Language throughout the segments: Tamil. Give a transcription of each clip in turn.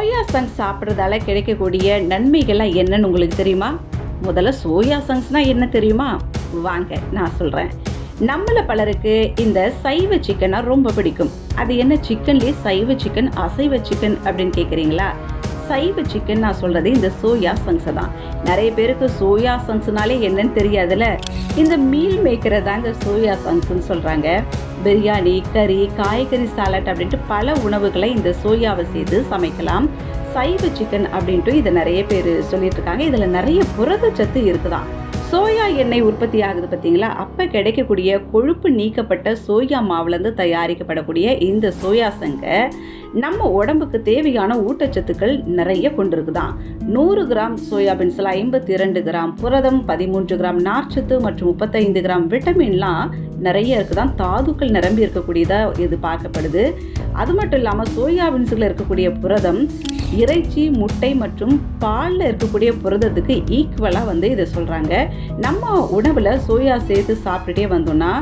சோயா சங்க்ஸ் சாப்பிட்றதால கிடைக்கக்கூடிய நன்மைகள்லாம் என்னன்னு உங்களுக்கு தெரியுமா? முதல்ல சோயா சங்க்ஸ்னால் என்ன தெரியுமா? வாங்க நான் சொல்கிறேன். நம்மள பலருக்கு இந்த சைவ சிக்கனா ரொம்ப பிடிக்கும். அது என்ன சிக்கன்லேயே சைவ சிக்கன், அசைவ சிக்கன் அப்படின்னு கேட்குறீங்களா? சைவ சிக்கன் நான் சொல்கிறது இந்த சோயா சங்க்ஸை தான். நிறைய பேருக்கு சோயா சங்க்ஸ்னாலே என்னன்னு தெரியாதுல்ல. இந்த மீல் மேக்கரை தாங்க சோயா சங்க்ஸ்ன்னு சொல்கிறாங்க. பிரியாணி, கறி, காய்கறி சாலட் அப்படின்ட்டு பல உணவுகளை இந்த சோயாவை சேர்த்து சமைக்கலாம். சைவ சிக்கன் அப்படின்ட்டு இதை நிறைய பேர் சொல்லிட்டு இருக்காங்க. இதில் நிறைய புரதச்சத்து இருக்குதான். சோயா எண்ணெய் உற்பத்தி ஆகுது பார்த்தீங்களா? அப்போ கிடைக்கக்கூடிய கொழுப்பு நீக்கப்பட்ட சோயா மாவுலேருந்து தயாரிக்கப்படக்கூடிய இந்த சோயா சங்கை நம்ம உடம்புக்கு தேவையான ஊட்டச்சத்துக்கள் நிறைய கொண்டிருக்குதான். 100 கிராம் சோயாபீன்ஸில் 52 கிராம் புரதம், 13 கிராம் நார்ச்சத்து மற்றும் 35 கிராம் விட்டமின்லாம் நிறைய இருக்குதான். தாதுக்கள் நிரம்பி இருக்கக்கூடியதாக இது பார்க்கப்படுது. அது மட்டும் இல்லாமல் சோயாபீன்ஸில் இருக்கக்கூடிய புரதம் இறைச்சி, முட்டை மற்றும் பாலில் இருக்கக்கூடிய புரதத்துக்கு ஈக்குவலாக இதை சொல்கிறாங்க. நம்ம உணவில் சோயா சேர்த்து சாப்பிட்டுட்டே வந்தோம்னா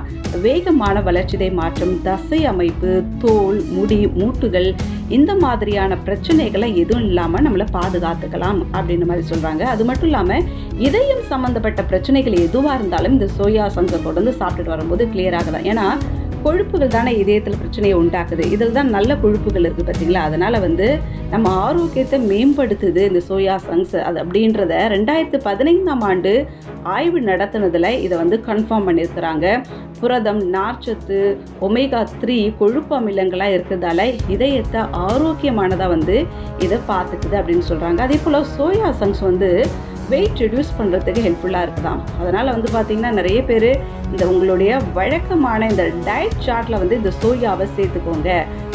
வேகமான வளர்ச்சிதை மாற்றம், தசை அமைப்பு, தோல், முடி, மூட்டுகள் இந்த மாதிரியான பிரச்சனைகளை எதுவும் இல்லாமல் நம்மளை பாதுகாத்துக்கலாம் அப்படின்ற மாதிரி சொல்கிறாங்க. அது மட்டும் இல்லாமல் இதயம் சம்மந்தப்பட்ட பிரச்சனைகள் எதுவாக இருந்தாலும் இந்த சோயா சங்கை தொடர்ந்து சாப்பிட்டுட்டு வரும்போது கிளியர் ஆகுதான். ஏன்னா கொழுப்புகள் தானே இதயத்தில் பிரச்சனையை உண்டாக்குது. இதில் தான் நல்ல கொழுப்புகள் இருக்குது பார்த்தீங்களா? அதனால் நம்ம ஆரோக்கியத்தை மேம்படுத்துது இந்த சோயா சங்க்ஸ் அது அப்படின்றத 2015ஆம் ஆண்டு ஆய்வு நடத்தினதில் இதை கன்ஃபார்ம் பண்ணியிருக்கிறாங்க. புரதம், நார்ச்சத்து, ஒமேகா 3 கொழுப்பு அமிலங்களாக இருக்கிறதால இதயத்தை ஆரோக்கியமானதாக இதை பார்த்துக்குது அப்படின்னு சொல்கிறாங்க. அதே போல் சோயா சங்க்ஸ் வெயிட் ரெடியூஸ் பண்ணுறதுக்கு ஹெல்ப்ஃபுல்லாக இருக்குதாம். அதனால் பார்த்தீங்கன்னா நிறைய பேர் இந்த உங்களுடைய வழக்கமான இந்த டயட் சார்ட்டில் இந்த சோயாவை சேர்த்துக்கோங்க.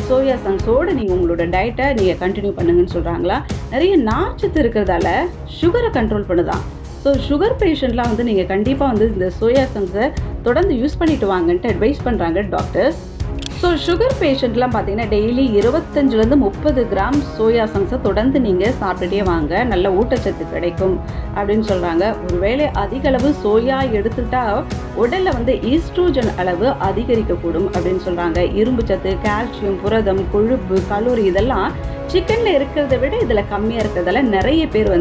சோயா சங்க்ஸோடு நீங்கள் உங்களோட டயட்டை நீங்கள் கண்டினியூ பண்ணுங்கன்னு சொல்கிறாங்களா. நிறைய நார்ச்சத்து இருக்கிறதால சுகரை கண்ட்ரோல் பண்ணுதான். ஸோ சுகர் பேஷண்ட்லாம் நீங்கள் கண்டிப்பாக இந்த சோயா சங்க்ஸை தொடர்ந்து யூஸ் பண்ணிட்டு வாங்கன்ட்டு அட்வைஸ் பண்ணுறாங்க டாக்டர்ஸ். ஸோ சுகர் பேஷண்ட்லாம் பார்த்தீங்கன்னா டெய்லி 25-30 கிராம் சோயா சங்க்ஸை தொடர்ந்து நீங்கள் சாப்பிட்டுட்டே வாங்க, நல்ல ஊட்டச்சத்து கிடைக்கும் அப்படின்னு சொல்கிறாங்க. ஒருவேளை அதிக அளவு சோயா எடுத்துட்டா உடலில் ஈஸ்ட்ரோஜன் அளவு அதிகரிக்கக்கூடும் அப்படின்னு சொல்கிறாங்க. இரும்பு சத்து, கால்சியம், புரதம், கொழுப்பு, கலோரி இதெல்லாம் சிக்கனில் இருக்கிறத விட இதில் கம்மியாக இருக்கிறதால நிறைய பேர்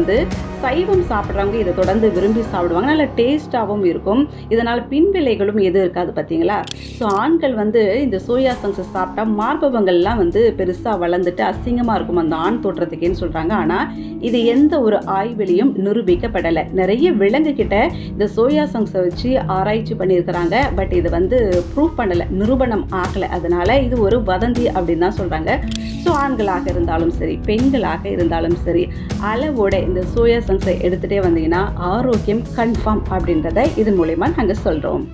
சைவம் சாப்பிட்றவங்க இதை தொடர்ந்து விரும்பி சாப்பிடுவாங்க. நல்ல டேஸ்ட்டாகவும் இருக்கும். இதனால் பின்விளைகளும் எதுவும் இருக்காது பார்த்தீங்களா? ஸோ ஆண்கள் இந்த சோயா சங்க்ஸை சாப்பிட்டா மார்பகங்கள்லாம் பெருசாக வளர்ந்துட்டு அசிங்கமாக இருக்கும் அந்த ஆண் தோற்றத்துக்கேன்னு சொல்கிறாங்க. ஆனால் இது எந்த ஒரு ஆய்விலையும் நிரூபிக்கப்படலை. நிறைய விலங்குகிட்ட இந்த சோயா சங்க்ஸை வச்சு ஆராய்ச்சி பண்ணியிருக்கிறாங்க. பட் இது ப்ரூவ் பண்ணலை, நிரூபணம் ஆகலை. அதனால இது ஒரு வதந்தி அப்படின்னு தான் சொல்கிறாங்க. ஸோ ஆண்களாக இருந்தாலும் சரி, பெண்களாக இருந்தாலும் சரி, அளவோட இந்த சோயா சங்க்ஸை எடுத்துகிட்டே வந்தீங்கன்னா ஆரோக்கியம் கன்ஃபார்ம் அப்படின்றத இது மூலமா நாங்கள் சொல்கிறோம்.